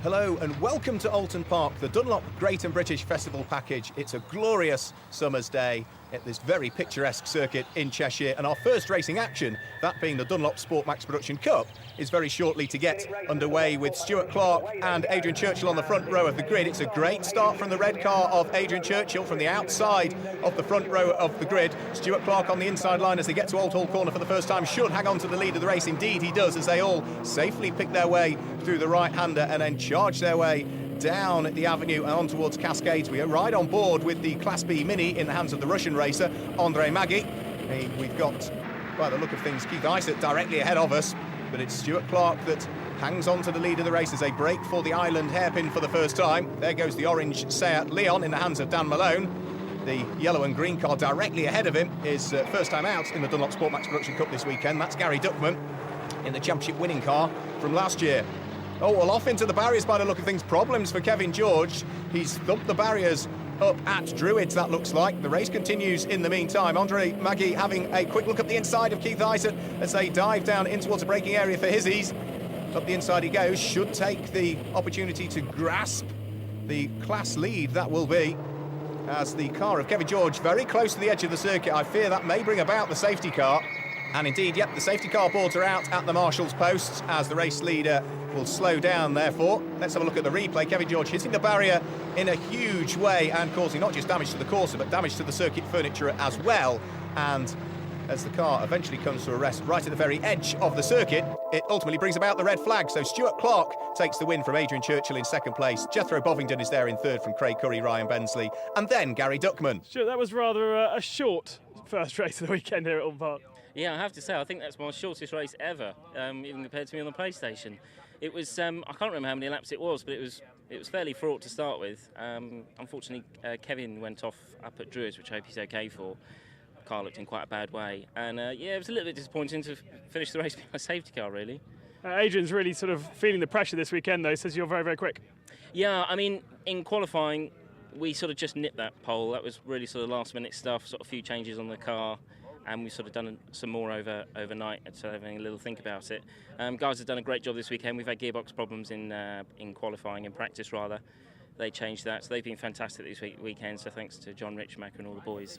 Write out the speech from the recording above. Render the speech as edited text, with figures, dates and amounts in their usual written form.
Hello and welcome to Oulton Park, the Dunlop Great and British Festival package. It's a glorious summer's day at this very picturesque circuit in Cheshire, and our first racing action, that being the Dunlop Sport Maxx Production Cup, is very shortly to get underway with Stuart, Clarke and Adrian Churchill on the front row of the grid. It's a great start from the red car of Adrian Churchill from the outside of the front row of the grid. Stuart, Clarke on the inside line as they get to Old Hall Corner for the first time should hang on to the lead of the race. Indeed he does, as they all safely pick their way through the right-hander and then charge their way down the avenue and on towards Cascades. We are right on board with the Class B Mini in the hands of the Russian racer, MAGIY. We've got, by the look of things, Keith Isett directly ahead of us, but it's Stuart, Clarke that hangs on to the lead of the race as they break for the island hairpin for the first time. There goes the orange Seat Leon in the hands of Dan Malone. The yellow and green car directly ahead of him is first time out in the Dunlop Sport Maxx Production Cup this weekend. That's Gary Duckman in the championship winning car from last year. Oh, well, off into the barriers by the look of things. Problems for Kevin George. He's thumped the barriers up at Druids, that looks like. The race continues in the meantime. MAGIY having a quick look up the inside of Keith Isett as they dive down in towards a braking area for his ease. Up the inside he goes. Should take the opportunity to grasp the class lead, that will be, as the car of Kevin George very close to the edge of the circuit. I fear that may bring about the safety car. And indeed, yep, the safety car boards are out at the marshal's posts as the race leader will slow down, therefore. Let's have a look at the replay. Kevin George hitting the barrier in a huge way and causing not just damage to the Corsa, but damage to the circuit furniture as well. And as the car eventually comes to a rest right at the very edge of the circuit, it ultimately brings about the red flag. So Stuart, Clarke takes the win from Adrian Churchill in second place. Jethro Bovingdon is there in third from Craig Curry, Ryan Bensley, and then Gary Duckman. Sure, that was rather a short first race of the weekend here at Oulton Park. Yeah, I have to say, I think that's my shortest race ever, even compared to me on the PlayStation. It was, I can't remember how many laps it was, but it was fairly fraught to start with. Unfortunately, Kevin went off up at Druids, which I hope he's okay for. The car looked in quite a bad way. And yeah, it was a little bit disappointing to finish the race with my safety car, really. Adrian's really sort of feeling the pressure this weekend, though. He says you're very, very quick. Yeah, I mean, in qualifying, we sort of just nipped that pole. That was really sort of last-minute stuff, sort of a few changes on the car. And we've sort of done some more overnight, so having a little think about it. Guys have done a great job this weekend. We've had gearbox problems in qualifying, in practice rather. They changed that, so they've been fantastic this weekend, so thanks to John Richmaker and all the boys.